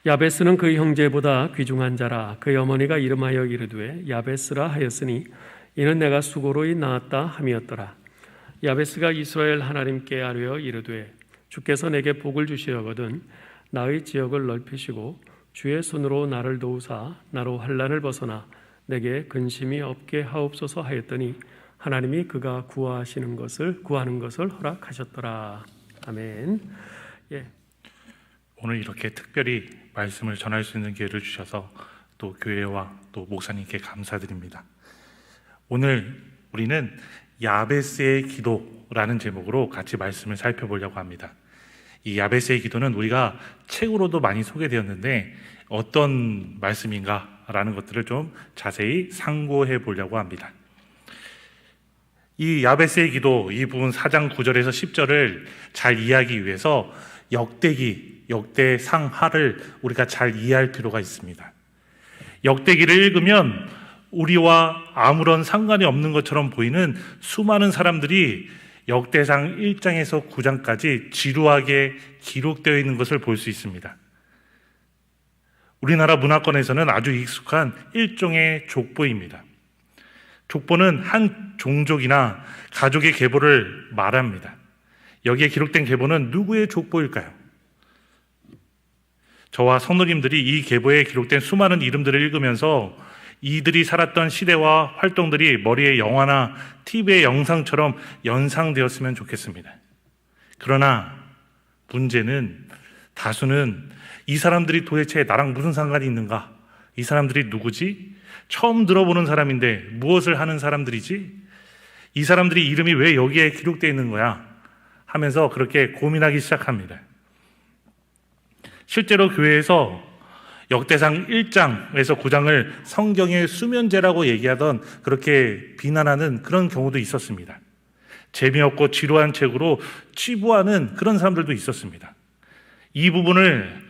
야베스는 그 형제보다 귀중한 자라. 그의 어머니가 이름하여 이르되 야베스라 하였으니 이는 내가 수고로이 낳았다 함이었더라. 야베스가 이스라엘 하나님께 아뢰어 이르되 주께서 내게 복을 주시려거든 나의 지역을 넓히시고 주의 손으로 나를 도우사 나로 환난을 벗어나 내게 근심이 없게 하옵소서 하였더니 하나님이 그가 구하는 것을 허락하셨더라. 아멘. 오늘 이렇게 특별히 말씀을 전할 수 있는 기회를 주셔서 또 교회와 또 목사님께 감사드립니다. 오늘 우리는 야베스의 기도라는 제목으로 같이 말씀을 살펴보려고 합니다. 이 야베스의 기도는 우리가 책으로도 많이 소개되었는데 어떤 말씀인가라는 것들을 좀 자세히 상고해 보려고 합니다. 이 야베스의 기도, 이 부분 4장 9절에서 10절을 잘 이해하기 위해서 역대상하를 우리가 잘 이해할 필요가 있습니다. 역대기를 읽으면 우리와 아무런 상관이 없는 것처럼 보이는 수많은 사람들이 역대상 1장에서 9장까지 지루하게 기록되어 있는 것을 볼 수 있습니다. 우리나라 문화권에서는 아주 익숙한 일종의 족보입니다. 족보는 한 종족이나 가족의 계보를 말합니다. 여기에 기록된 계보는 누구의 족보일까요? 저와 성도님들이 이 계보에 기록된 수많은 이름들을 읽으면서 이들이 살았던 시대와 활동들이 머리에 영화나 TV의 영상처럼 연상되었으면 좋겠습니다. 그러나 문제는 다수는 이 사람들이 도대체 나랑 무슨 상관이 있는가? 이 사람들이 누구지? 처음 들어보는 사람인데 무엇을 하는 사람들이지? 이 사람들이 이름이 왜 여기에 기록되어 있는 거야? 하면서 그렇게 고민하기 시작합니다. 실제로 교회에서 역대상 1장에서 9장을 성경의 수면제라고 얘기하던 그렇게 비난하는 그런 경우도 있었습니다. 재미없고 지루한 책으로 치부하는 그런 사람들도 있었습니다. 이 부분을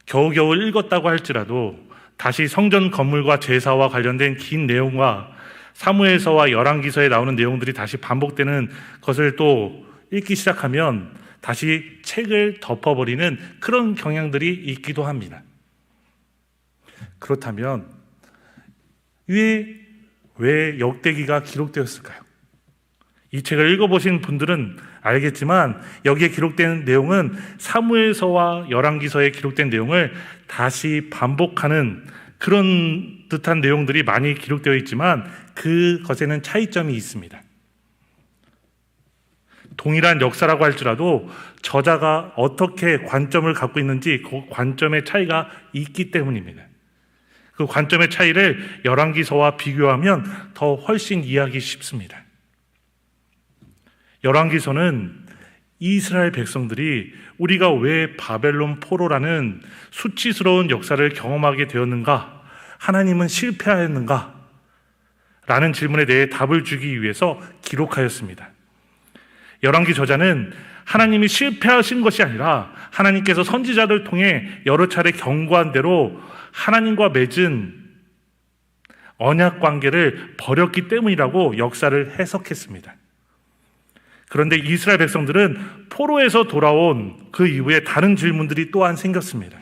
겨우겨우 읽었다고 할지라도 다시 성전 건물과 제사와 관련된 긴 내용과 사무엘서와 열왕기서에 나오는 내용들이 다시 반복되는 것을 또 읽기 시작하면 다시 책을 덮어버리는 그런 경향들이 있기도 합니다. 그렇다면 왜 역대기가 기록되었을까요? 이 책을 읽어보신 분들은 알겠지만 여기에 기록된 내용은 사무엘서와 열왕기서에 기록된 내용을 다시 반복하는 그런 듯한 내용들이 많이 기록되어 있지만 그것에는 차이점이 있습니다. 동일한 역사라고 할지라도 저자가 어떻게 관점을 갖고 있는지 그 관점의 차이가 있기 때문입니다. 그 관점의 차이를 열왕기서와 비교하면 더 훨씬 이해하기 쉽습니다. 열왕기서는 이스라엘 백성들이 우리가 왜 바벨론 포로라는 수치스러운 역사를 경험하게 되었는가? 하나님은 실패하였는가? 라는 질문에 대해 답을 주기 위해서 기록하였습니다. 열왕기 저자는 하나님이 실패하신 것이 아니라 하나님께서 선지자들 통해 여러 차례 경고한 대로 하나님과 맺은 언약 관계를 버렸기 때문이라고 역사를 해석했습니다. 그런데 이스라엘 백성들은 포로에서 돌아온 그 이후에 다른 질문들이 또한 생겼습니다.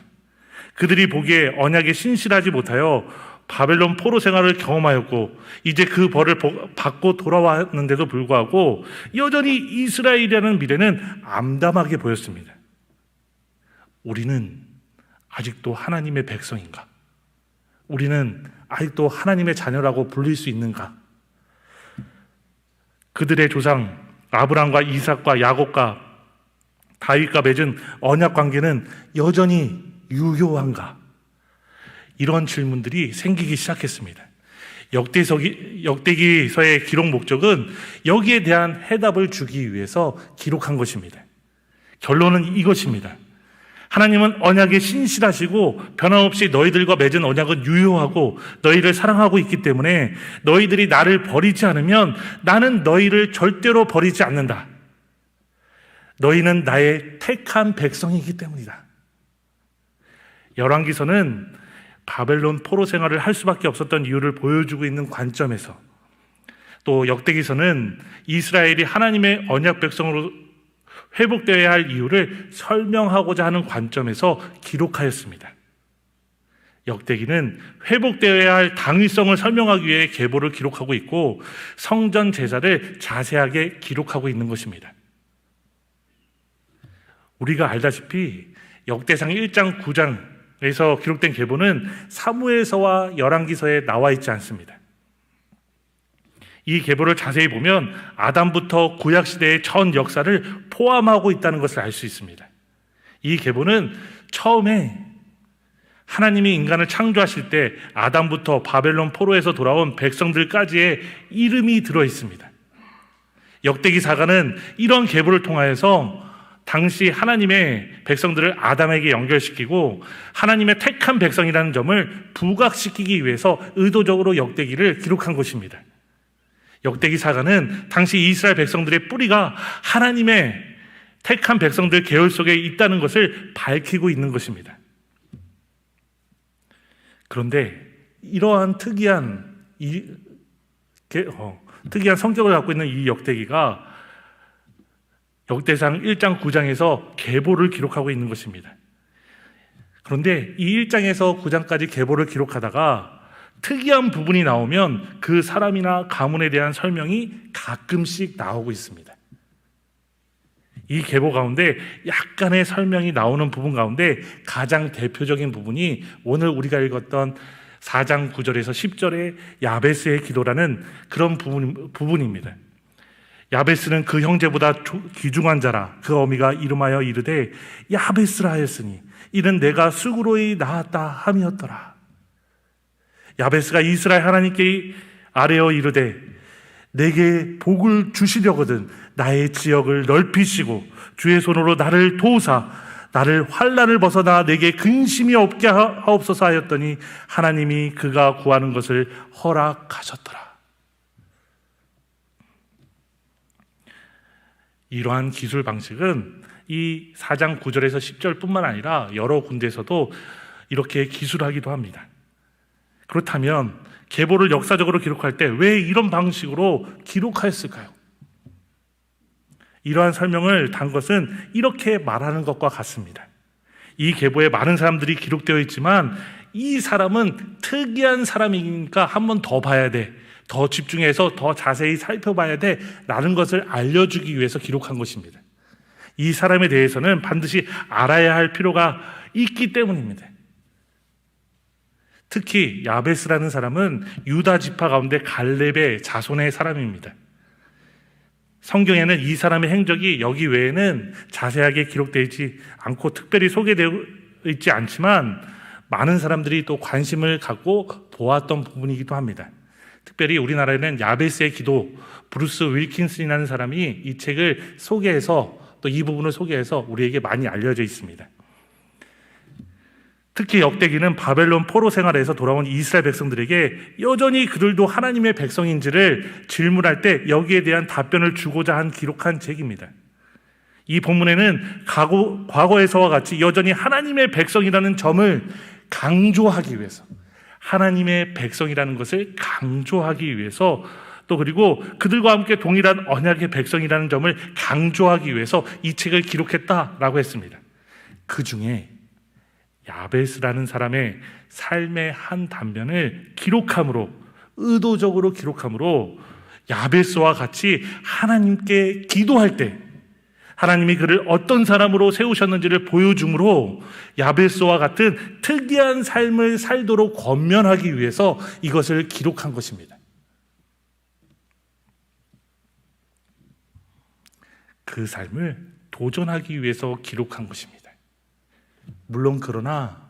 그들이 보기에 언약에 신실하지 못하여 바벨론 포로 생활을 경험하였고 이제 그 벌을 받고 돌아왔는데도 불구하고 여전히 이스라엘이라는 미래는 암담하게 보였습니다. 우리는 아직도 하나님의 백성인가? 우리는 아직도 하나님의 자녀라고 불릴 수 있는가? 그들의 조상 아브라함과 이삭과 야곱과 다윗과 맺은 언약 관계는 여전히 유효한가? 이런 질문들이 생기기 시작했습니다. 역대기서의 기록 목적은 여기에 대한 해답을 주기 위해서 기록한 것입니다. 결론은 이것입니다. 하나님은 언약에 신실하시고 변함없이 너희들과 맺은 언약은 유효하고 너희를 사랑하고 있기 때문에 너희들이 나를 버리지 않으면 나는 너희를 절대로 버리지 않는다. 너희는 나의 택한 백성이기 때문이다. 열왕기서는 바벨론 포로 생활을 할 수밖에 없었던 이유를 보여주고 있는 관점에서 또 역대기서는 이스라엘이 하나님의 언약 백성으로 회복되어야 할 이유를 설명하고자 하는 관점에서 기록하였습니다. 역대기는 회복되어야 할 당위성을 설명하기 위해 계보를 기록하고 있고 성전 제사를 자세하게 기록하고 있는 것입니다. 우리가 알다시피 역대상 1장 9장에서 기록된 계보는 사무엘서와 열왕기서에 나와 있지 않습니다. 이 계보를 자세히 보면 아담부터 구약시대의 전 역사를 포함하고 있다는 것을 알 수 있습니다. 이 계보는 처음에 하나님이 인간을 창조하실 때 아담부터 바벨론 포로에서 돌아온 백성들까지의 이름이 들어 있습니다. 역대기사가는 이런 계보를 통하여서 당시 하나님의 백성들을 아담에게 연결시키고 하나님의 택한 백성이라는 점을 부각시키기 위해서 의도적으로 역대기를 기록한 것입니다. 역대기사가는 당시 이스라엘 백성들의 뿌리가 하나님의 택한 백성들 계열 속에 있다는 것을 밝히고 있는 것입니다. 그런데 이러한 특이한 성격을 갖고 있는 이 역대기가 역대상 1장 9장에서 계보를 기록하고 있는 것입니다. 그런데 이 1장에서 9장까지 계보를 기록하다가 특이한 부분이 나오면 그 사람이나 가문에 대한 설명이 가끔씩 나오고 있습니다. 이 계보 가운데 약간의 설명이 나오는 부분 가운데 가장 대표적인 부분이 오늘 우리가 읽었던 4장 9절에서 10절의 야베스의 기도라는 그런 부분입니다. 야베스는 그 형제보다 귀중한 자라. 그 어미가 이름하여 이르되 야베스라 하였으니 이는 내가 수고로이 낳았다 함이었더라. 야베스가 이스라엘 하나님께 아뢰어 이르되 내게 복을 주시려거든 나의 지역을 넓히시고 주의 손으로 나를 도우사 나를 환난을 벗어나 내게 근심이 없게 하옵소서 하였더니 하나님이 그가 구하는 것을 허락하셨더라. 이러한 기술 방식은 이 4장 9절에서 10절뿐만 아니라 여러 군데에서도 이렇게 기술하기도 합니다. 그렇다면 계보를 역사적으로 기록할 때 왜 이런 방식으로 기록하였을까요? 이러한 설명을 단 것은 이렇게 말하는 것과 같습니다. 이 계보에 많은 사람들이 기록되어 있지만 이 사람은 특이한 사람이니까 한 번 더 봐야 돼. 더 집중해서 더 자세히 살펴봐야 돼. 라는 것을 알려주기 위해서 기록한 것입니다. 이 사람에 대해서는 반드시 알아야 할 필요가 있기 때문입니다. 특히 야베스라는 사람은 유다 지파 가운데 갈렙의 자손의 사람입니다. 성경에는 이 사람의 행적이 여기 외에는 자세하게 기록되어 있지 않고 특별히 소개되어 있지 않지만 많은 사람들이 또 관심을 갖고 보았던 부분이기도 합니다. 특별히 우리나라에는 야베스의 기도, 브루스 윌킨슨이라는 사람이 이 책을 소개해서 또 이 부분을 소개해서 우리에게 많이 알려져 있습니다. 특히 역대기는 바벨론 포로 생활에서 돌아온 이스라엘 백성들에게 여전히 그들도 하나님의 백성인지를 질문할 때 여기에 대한 답변을 주고자 한 기록한 책입니다. 이 본문에는 과거에서와 같이 여전히 하나님의 백성이라는 점을 강조하기 위해서, 하나님의 백성이라는 것을 강조하기 위해서, 또 그리고 그들과 함께 동일한 언약의 백성이라는 점을 강조하기 위해서 이 책을 기록했다라고 했습니다. 그 중에 야베스라는 사람의 삶의 한 단면을 기록함으로, 의도적으로 기록함으로 야베스와 같이 하나님께 기도할 때 하나님이 그를 어떤 사람으로 세우셨는지를 보여줌으로 야베스와 같은 특이한 삶을 살도록 권면하기 위해서 이것을 기록한 것입니다. 그 삶을 도전하기 위해서 기록한 것입니다. 물론 그러나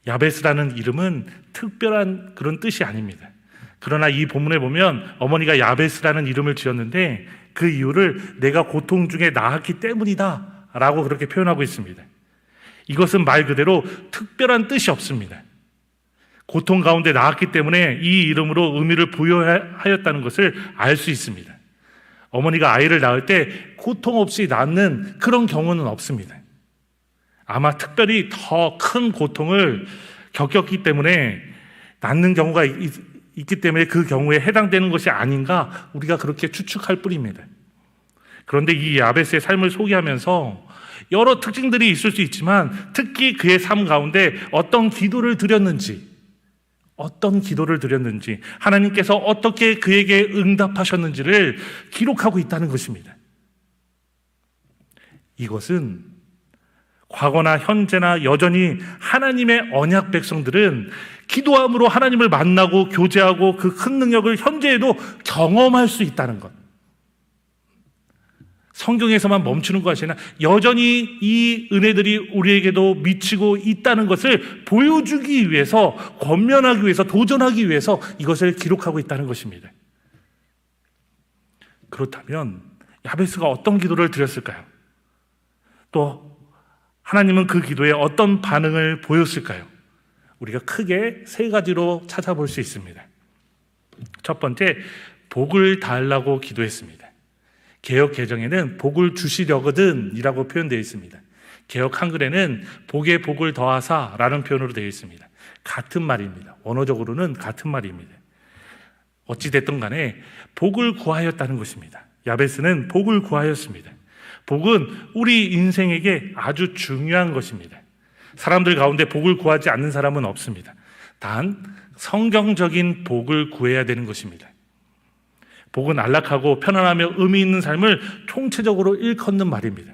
야베스라는 이름은 특별한 그런 뜻이 아닙니다. 그러나 이 본문에 보면 어머니가 야베스라는 이름을 지었는데 그 이유를 내가 고통 중에 낳았기 때문이다 라고 그렇게 표현하고 있습니다. 이것은 말 그대로 특별한 뜻이 없습니다. 고통 가운데 낳았기 때문에 이 이름으로 의미를 부여하였다는 것을 알 수 있습니다. 어머니가 아이를 낳을 때 고통 없이 낳는 그런 경우는 없습니다. 아마 특별히 더 큰 고통을 겪었기 때문에 낳는 경우가 있기 때문에 그 경우에 해당되는 것이 아닌가 우리가 그렇게 추측할 뿐입니다. 그런데 이 야베스의 삶을 소개하면서 여러 특징들이 있을 수 있지만 특히 그의 삶 가운데 어떤 기도를 드렸는지 하나님께서 어떻게 그에게 응답하셨는지를 기록하고 있다는 것입니다. 이것은 과거나 현재나 여전히 하나님의 언약 백성들은 기도함으로 하나님을 만나고 교제하고 그 큰 능력을 현재에도 경험할 수 있다는 것. 성경에서만 멈추는 것이 아니라 여전히 이 은혜들이 우리에게도 미치고 있다는 것을 보여주기 위해서, 권면하기 위해서, 도전하기 위해서 이것을 기록하고 있다는 것입니다. 그렇다면 야베스가 어떤 기도를 드렸을까요? 또 하나님은 그 기도에 어떤 반응을 보였을까요? 우리가 크게 세 가지로 찾아볼 수 있습니다. 첫 번째, 복을 달라고 기도했습니다. 개역 개정에는 복을 주시려거든 이라고 표현되어 있습니다. 개역 한글에는 복에 복을 더하사 라는 표현으로 되어 있습니다. 같은 말입니다. 원어적으로는 같은 말입니다. 어찌됐든 간에 복을 구하였다는 것입니다. 야베스는 복을 구하였습니다. 복은 우리 인생에게 아주 중요한 것입니다. 사람들 가운데 복을 구하지 않는 사람은 없습니다. 단 성경적인 복을 구해야 되는 것입니다. 복은 안락하고 편안하며 의미 있는 삶을 총체적으로 일컫는 말입니다.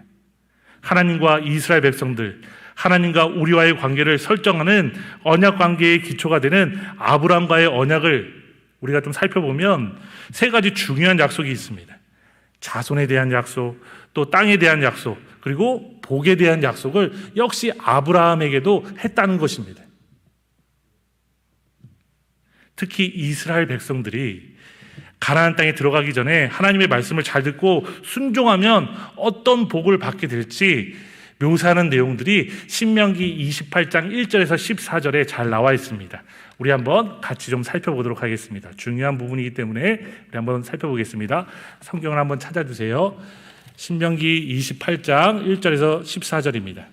하나님과 이스라엘 백성들, 하나님과 우리와의 관계를 설정하는 언약 관계의 기초가 되는 아브라함과의 언약을 우리가 좀 살펴보면 세 가지 중요한 약속이 있습니다. 자손에 대한 약속, 또 땅에 대한 약속, 그리고 복에 대한 약속을 역시 아브라함에게도 했다는 것입니다. 특히 이스라엘 백성들이 가나안 땅에 들어가기 전에 하나님의 말씀을 잘 듣고 순종하면 어떤 복을 받게 될지 묘사하는 내용들이 신명기 28장 1절에서 14절에 잘 나와 있습니다. 우리 한번 같이 좀 살펴보도록 하겠습니다. 중요한 부분이기 때문에 우리 한번 살펴보겠습니다. 성경을 한번 찾아주세요. 신명기 28장 1절에서 14절입니다.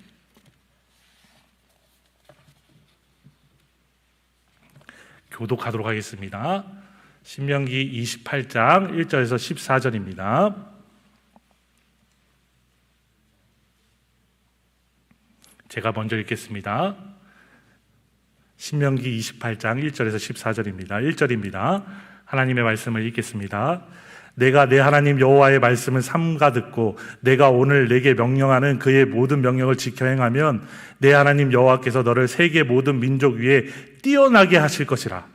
교독하도록 하겠습니다. 신명기 28장 1절에서 14절입니다. 제가 먼저 읽겠습니다. 신명기 28장 1절에서 14절입니다. 1절입니다. 하나님의 말씀을 읽겠습니다. 내가 내 하나님 여호와의 말씀을 삼가 듣고 내가 오늘 내게 명령하는 그의 모든 명령을 지켜 행하면 내 하나님 여호와께서 너를 세계 모든 민족 위에 뛰어나게 하실 것이라.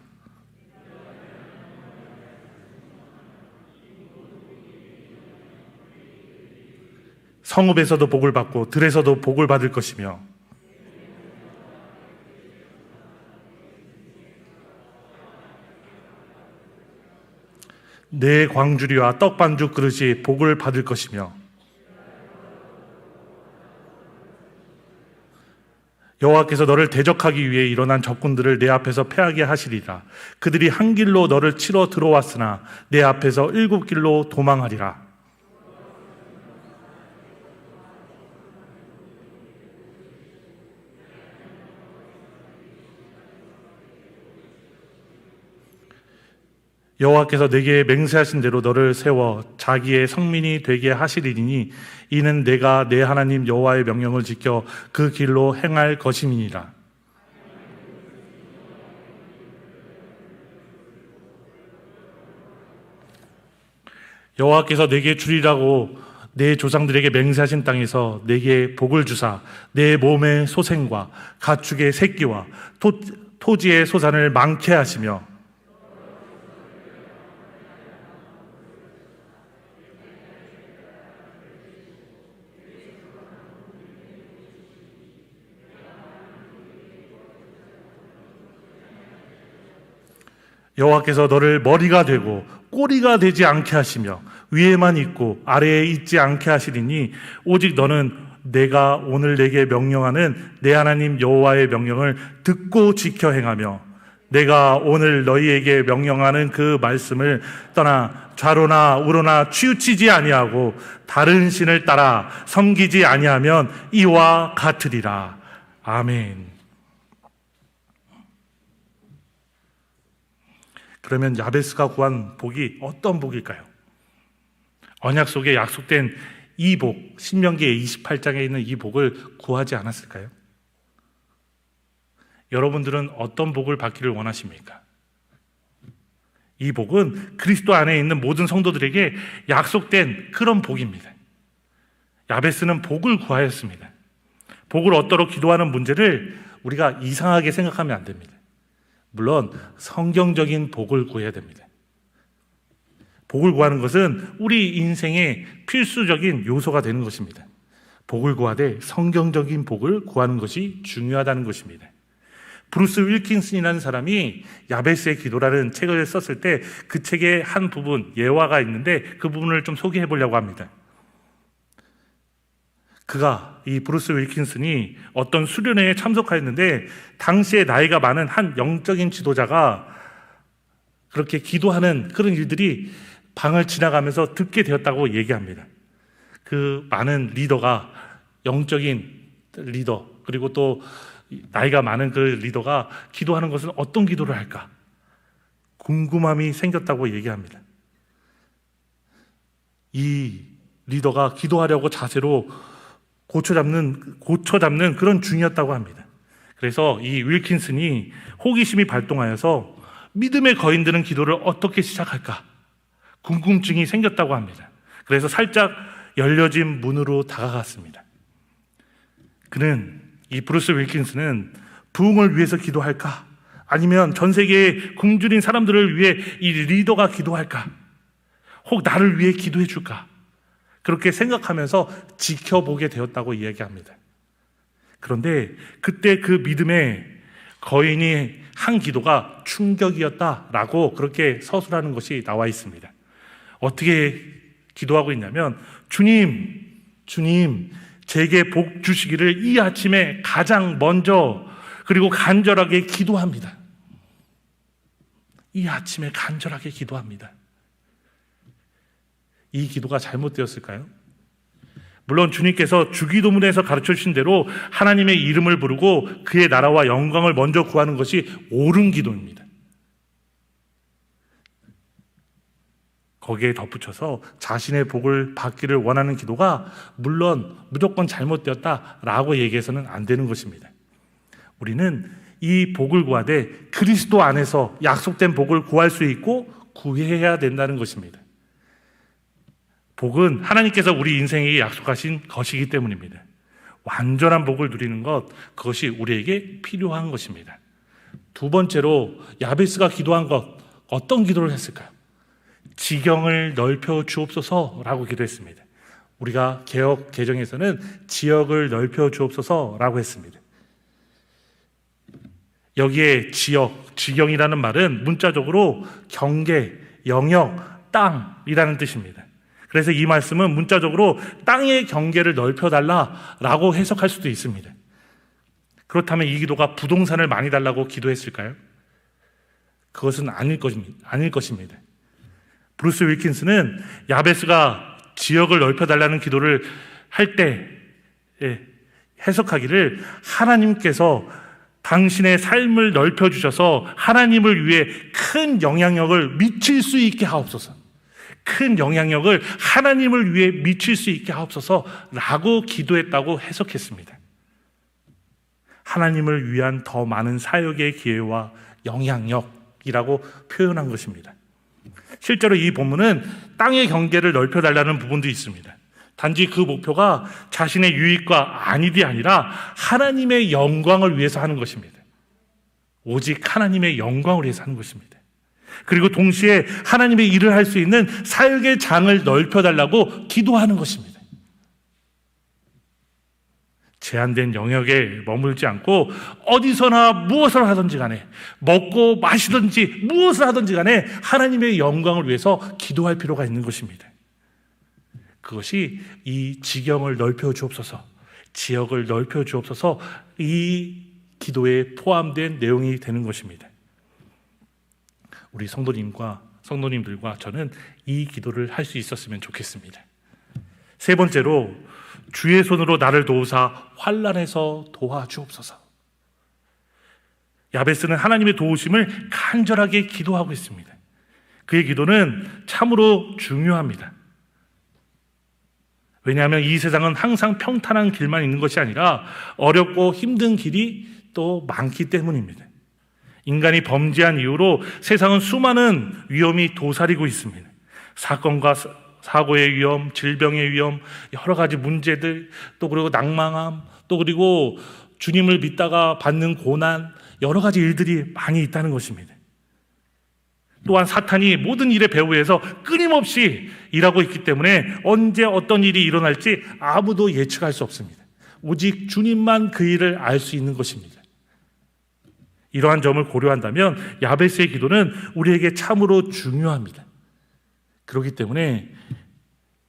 성읍에서도 복을 받고 들에서도 복을 받을 것이며 내 광주리와 떡반죽 그릇이 복을 받을 것이며 여호와께서 너를 대적하기 위해 일어난 적군들을 내 앞에서 패하게 하시리라. 그들이 한 길로 너를 치러 들어왔으나 내 앞에서 7길로 도망하리라. 여호와께서 내게 맹세하신 대로 너를 세워 자기의 성민이 되게 하시리니 이는 내가 내 하나님 여호와의 명령을 지켜 그 길로 행할 것임이니라. 여호와께서 내게 주리라고 내 조상들에게 맹세하신 땅에서 내게 복을 주사 내 몸의 소생과 가축의 새끼와 토지의 소산을 많게 하시며 여호와께서 너를 머리가 되고 꼬리가 되지 않게 하시며 위에만 있고 아래에 있지 않게 하시리니 오직 너는 내가 오늘 내게 명령하는 내 하나님 여호와의 명령을 듣고 지켜 행하며 내가 오늘 너희에게 명령하는 그 말씀을 떠나 좌로나 우로나 치우치지 아니하고 다른 신을 따라 섬기지 아니하면 이와 같으리라. 아멘. 그러면 야베스가 구한 복이 어떤 복일까요? 언약 속에 약속된 이 복, 신명기 28장에 있는 이 복을 구하지 않았을까요? 여러분들은 어떤 복을 받기를 원하십니까? 이 복은 그리스도 안에 있는 모든 성도들에게 약속된 그런 복입니다. 야베스는 복을 구하였습니다. 복을 얻도록 기도하는 문제를 우리가 이상하게 생각하면 안 됩니다. 물론 성경적인 복을 구해야 됩니다. 복을 구하는 것은 우리 인생의 필수적인 요소가 되는 것입니다. 복을 구하되 성경적인 복을 구하는 것이 중요하다는 것입니다. 브루스 윌킨슨이라는 사람이 야베스의 기도라는 책을 썼을 때 그 책의 한 부분, 예화가 있는데 그 부분을 좀 소개해 보려고 합니다. 이 브루스 윌킨슨이 어떤 수련회에 참석하였는데 당시에 나이가 많은 한 영적인 지도자가 그렇게 기도하는 그런 일들이 방을 지나가면서 듣게 되었다고 얘기합니다. 그 많은 리더가, 영적인 리더, 그리고 또 나이가 많은 그 리더가 기도하는 것은 어떤 기도를 할까? 궁금함이 생겼다고 얘기합니다. 이 리더가 기도하려고 자세로 고쳐잡는 그런 중이었다고 합니다. 그래서 이 윌킨슨이 호기심이 발동하여서 믿음의 거인들은 기도를 어떻게 시작할까? 궁금증이 생겼다고 합니다. 그래서 살짝 열려진 문으로 다가갔습니다. 이 브루스 윌킨슨은 부흥을 위해서 기도할까? 아니면 전 세계의 굶주린 사람들을 위해 이 리더가 기도할까? 혹 나를 위해 기도해 줄까? 그렇게 생각하면서 지켜보게 되었다고 이야기합니다. 그런데 그때 그 믿음의 거인이 한 기도가 충격이었다라고 그렇게 서술하는 것이 나와 있습니다. 어떻게 기도하고 있냐면, 주님, 제게 복 주시기를 이 아침에 가장 먼저 그리고 간절하게 기도합니다. 이 아침에 간절하게 기도합니다. 이 기도가 잘못되었을까요? 물론 주님께서 주기도문에서 가르쳐 주신 대로 하나님의 이름을 부르고 그의 나라와 영광을 먼저 구하는 것이 옳은 기도입니다. 거기에 덧붙여서 자신의 복을 받기를 원하는 기도가 물론 무조건 잘못되었다라고 얘기해서는 안 되는 것입니다. 우리는 이 복을 구하되 그리스도 안에서 약속된 복을 구할 수 있고 구해야 된다는 것입니다. 복은 하나님께서 우리 인생에 약속하신 것이기 때문입니다. 완전한 복을 누리는 것, 그것이 우리에게 필요한 것입니다. 두 번째로 야베스가 기도한 것, 어떤 기도를 했을까요? 지경을 넓혀 주옵소서라고 기도했습니다. 우리가 개역 개정에서는 지역을 넓혀 주옵소서라고 했습니다. 여기에 지경이라는 말은 문자적으로 경계, 영역, 땅이라는 뜻입니다. 그래서 이 말씀은 문자적으로 땅의 경계를 넓혀달라라고 해석할 수도 있습니다. 그렇다면 이 기도가 부동산을 많이 달라고 기도했을까요? 그것은 아닐 것입니다. 브루스 윌킨스는 야베스가 지역을 넓혀달라는 기도를 할 때 해석하기를, 하나님께서 당신의 삶을 넓혀주셔서 하나님을 위해 큰 영향력을 미칠 수 있게 하옵소서, 큰 영향력을 하나님을 위해 미칠 수 있게 하옵소서라고 기도했다고 해석했습니다. 하나님을 위한 더 많은 사역의 기회와 영향력이라고 표현한 것입니다. 실제로 이 본문은 땅의 경계를 넓혀달라는 부분도 있습니다. 단지 그 목표가 자신의 유익과 안일이 아니라 하나님의 영광을 위해서 하는 것입니다. 오직 하나님의 영광을 위해서 하는 것입니다. 그리고 동시에 하나님의 일을 할 수 있는 사역의 장을 넓혀달라고 기도하는 것입니다. 제한된 영역에 머물지 않고 어디서나 무엇을 하든지 간에, 먹고 마시든지 무엇을 하든지 간에 하나님의 영광을 위해서 기도할 필요가 있는 것입니다. 그것이 이 지경을 넓혀 주옵소서, 지역을 넓혀 주옵소서, 이 기도에 포함된 내용이 되는 것입니다. 우리 성도님들과 저는 이 기도를 할 수 있었으면 좋겠습니다. 세 번째로, 주의 손으로 나를 도우사 환난에서 도와주옵소서. 야베스는 하나님의 도우심을 간절하게 기도하고 있습니다. 그의 기도는 참으로 중요합니다. 왜냐하면 이 세상은 항상 평탄한 길만 있는 것이 아니라 어렵고 힘든 길이 또 많기 때문입니다. 인간이 범죄한 이후로 세상은 수많은 위험이 도사리고 있습니다. 사건과 사고의 위험, 질병의 위험, 여러 가지 문제들, 또 그리고 낭망함, 또 그리고 주님을 믿다가 받는 고난, 여러 가지 일들이 많이 있다는 것입니다. 또한 사탄이 모든 일의 배후에서 끊임없이 일하고 있기 때문에 언제 어떤 일이 일어날지 아무도 예측할 수 없습니다. 오직 주님만 그 일을 알 수 있는 것입니다. 이러한 점을 고려한다면 야베스의 기도는 우리에게 참으로 중요합니다. 그렇기 때문에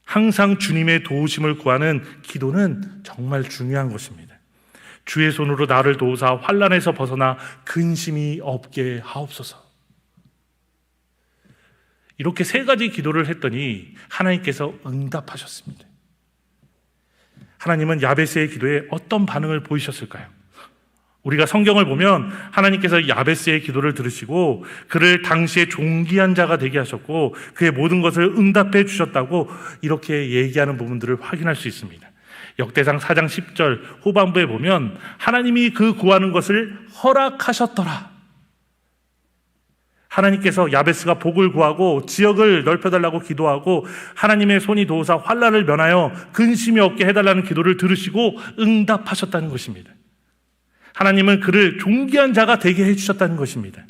항상 주님의 도우심을 구하는 기도는 정말 중요한 것입니다. 주의 손으로 나를 도우사 환난에서 벗어나 근심이 없게 하옵소서. 이렇게 세 가지 기도를 했더니 하나님께서 응답하셨습니다. 하나님은 야베스의 기도에 어떤 반응을 보이셨을까요? 우리가 성경을 보면 하나님께서 야베스의 기도를 들으시고 그를 당시에 존귀한 자가 되게 하셨고 그의 모든 것을 응답해 주셨다고 이렇게 얘기하는 부분들을 확인할 수 있습니다. 역대상 4장 10절 후반부에 보면 하나님이 그 구하는 것을 허락하셨더라. 하나님께서 야베스가 복을 구하고 지역을 넓혀달라고 기도하고 하나님의 손이 도우사 환난을 면하여 근심이 없게 해달라는 기도를 들으시고 응답하셨다는 것입니다. 하나님은 그를 존귀한 자가 되게 해주셨다는 것입니다.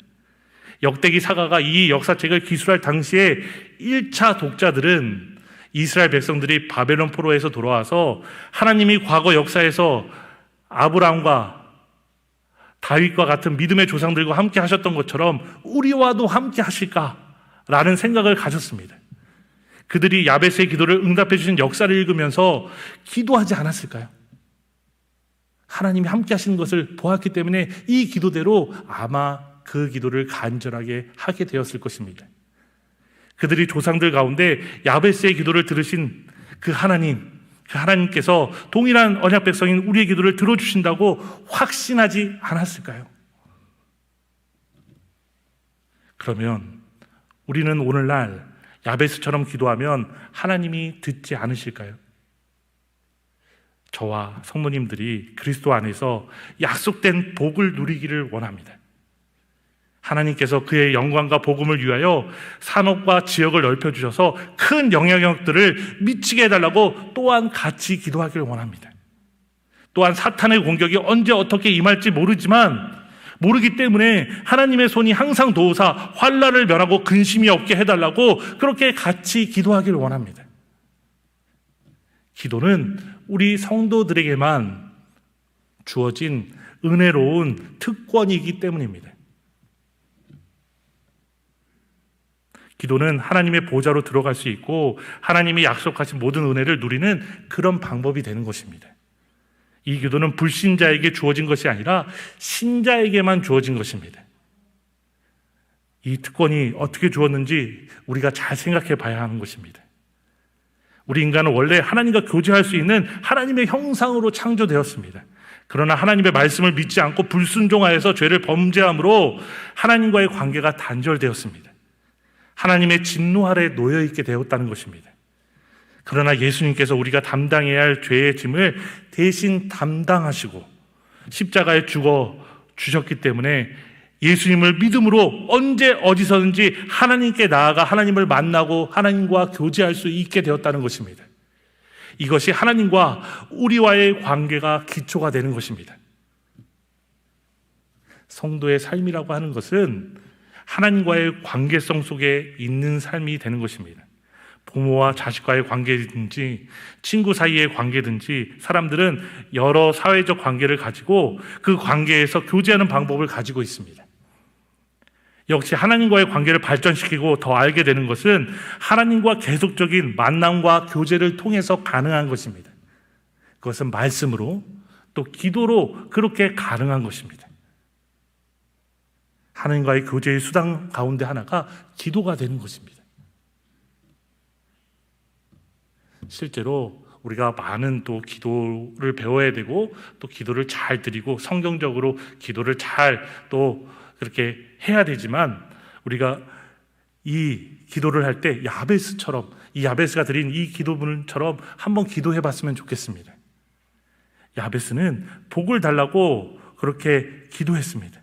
역대기 사가가 이 역사책을 기술할 당시에 1차 독자들은 이스라엘 백성들이 바벨론 포로에서 돌아와서 하나님이 과거 역사에서 아브라함과 다윗과 같은 믿음의 조상들과 함께 하셨던 것처럼 우리와도 함께 하실까라는 생각을 가졌습니다. 그들이 야베스의 기도를 응답해 주신 역사를 읽으면서 기도하지 않았을까요? 하나님이 함께 하시는 것을 보았기 때문에 이 기도대로 아마 그 기도를 간절하게 하게 되었을 것입니다. 그들이 조상들 가운데 야베스의 기도를 들으신 그 하나님께서 동일한 언약 백성인 우리의 기도를 들어주신다고 확신하지 않았을까요? 그러면 우리는 오늘날 야베스처럼 기도하면 하나님이 듣지 않으실까요? 저와 성도님들이 그리스도 안에서 약속된 복을 누리기를 원합니다. 하나님께서 그의 영광과 복음을 위하여 산업과 지역을 넓혀주셔서 큰 영향력들을 미치게 해달라고 또한 같이 기도하기를 원합니다. 또한 사탄의 공격이 언제 어떻게 임할지 모르기 때문에 하나님의 손이 항상 도우사 환난을 면하고 근심이 없게 해달라고 그렇게 같이 기도하기를 원합니다. 기도는 우리 성도들에게만 주어진 은혜로운 특권이기 때문입니다. 기도는 하나님의 보좌로 들어갈 수 있고 하나님이 약속하신 모든 은혜를 누리는 그런 방법이 되는 것입니다. 이 기도는 불신자에게 주어진 것이 아니라 신자에게만 주어진 것입니다. 이 특권이 어떻게 주었는지 우리가 잘 생각해 봐야 하는 것입니다. 우리 인간은 원래 하나님과 교제할 수 있는 하나님의 형상으로 창조되었습니다. 그러나 하나님의 말씀을 믿지 않고 불순종하여서 죄를 범죄함으로 하나님과의 관계가 단절되었습니다. 하나님의 진노 아래 놓여 있게 되었다는 것입니다. 그러나 예수님께서 우리가 담당해야 할 죄의 짐을 대신 담당하시고 십자가에 죽어 주셨기 때문에 예수님을 믿음으로 언제 어디서든지 하나님께 나아가 하나님을 만나고 하나님과 교제할 수 있게 되었다는 것입니다. 이것이 하나님과 우리와의 관계가 기초가 되는 것입니다. 성도의 삶이라고 하는 것은 하나님과의 관계성 속에 있는 삶이 되는 것입니다. 부모와 자식과의 관계든지 친구 사이의 관계든지 사람들은 여러 사회적 관계를 가지고 그 관계에서 교제하는 방법을 가지고 있습니다. 역시 하나님과의 관계를 발전시키고 더 알게 되는 것은 하나님과 계속적인 만남과 교제를 통해서 가능한 것입니다. 그것은 말씀으로 또 기도로 그렇게 가능한 것입니다. 하나님과의 교제의 수단 가운데 하나가 기도가 되는 것입니다. 실제로 우리가 많은 또 기도를 배워야 되고 또 기도를 잘 드리고 성경적으로 기도를 잘 또 그렇게 해야 되지만 우리가 이 기도를 할 때 야베스처럼, 이 야베스가 드린 이 기도문처럼 한번 기도해 봤으면 좋겠습니다. 야베스는 복을 달라고 그렇게 기도했습니다.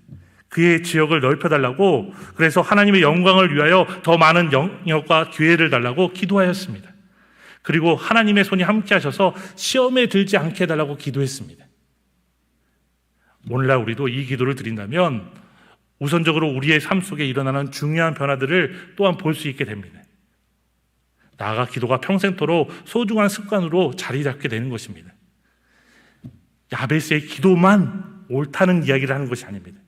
그의 지역을 넓혀달라고, 그래서 하나님의 영광을 위하여 더 많은 영역과 기회를 달라고 기도하였습니다. 그리고 하나님의 손이 함께 하셔서 시험에 들지 않게 해달라고 기도했습니다. 오늘날 우리도 이 기도를 드린다면 우선적으로 우리의 삶 속에 일어나는 중요한 변화들을 또한 볼 수 있게 됩니다. 나아가 기도가 평생토록 소중한 습관으로 자리 잡게 되는 것입니다. 야베스의 기도만 옳다는 이야기를 하는 것이 아닙니다.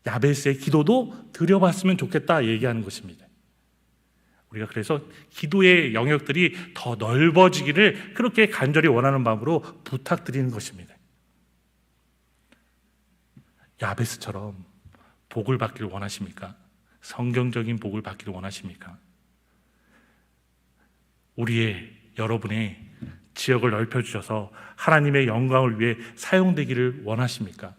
야베스의 기도도 드려봤으면 좋겠다 얘기하는 것입니다. 우리가 그래서 기도의 영역들이 더 넓어지기를 그렇게 간절히 원하는 마음으로 부탁드리는 것입니다. 야베스처럼 복을 받기를 원하십니까? 성경적인 복을 받기를 원하십니까? 여러분의 지역을 넓혀주셔서 하나님의 영광을 위해 사용되기를 원하십니까?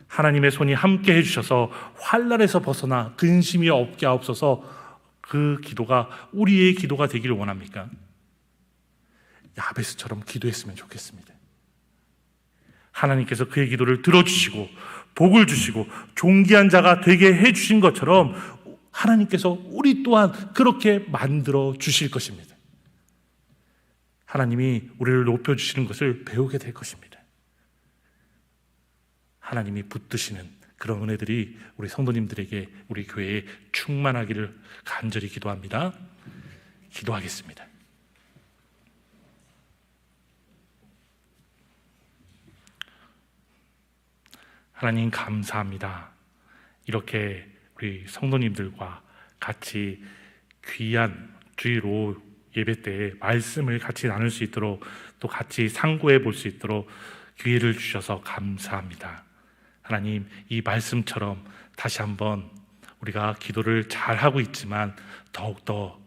하나님의 손이 함께 해주셔서 환난에서 벗어나 근심이 없게 하옵소서, 그 기도가 우리의 기도가 되기를 원합니까? 야베스처럼 기도했으면 좋겠습니다. 하나님께서 그의 기도를 들어주시고 복을 주시고 존귀한 자가 되게 해주신 것처럼 하나님께서 우리 또한 그렇게 만들어 주실 것입니다. 하나님이 우리를 높여주시는 것을 배우게 될 것입니다. 하나님이 붙드시는 그런 은혜들이 우리 성도님들에게, 우리 교회에 충만하기를 간절히 기도합니다. 기도하겠습니다. 하나님 감사합니다. 이렇게 우리 성도님들과 같이 귀한 주일로 예배 때 말씀을 같이 나눌 수 있도록, 또 같이 상고해 볼 수 있도록 기회를 주셔서 감사합니다. 하나님, 이 말씀처럼 다시 한번 우리가 기도를 잘하고 있지만 더욱더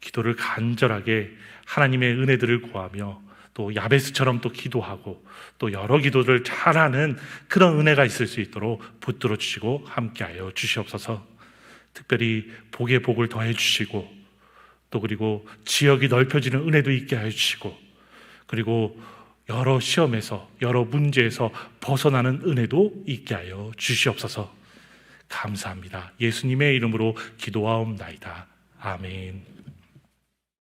기도를 간절하게 하나님의 은혜들을 구하며 또 야베스처럼 또 기도하고 또 여러 기도를 잘하는 그런 은혜가 있을 수 있도록 붙들어 주시고 함께하여 주시옵소서. 특별히 복에 복을 더해 주시고, 또 그리고 지역이 넓혀지는 은혜도 있게 하여 주시고, 그리고 여러 시험에서, 여러 문제에서 벗어나는 은혜도 있게 하여 주시옵소서. 감사합니다. 예수님의 이름으로 기도하옵나이다. 아멘.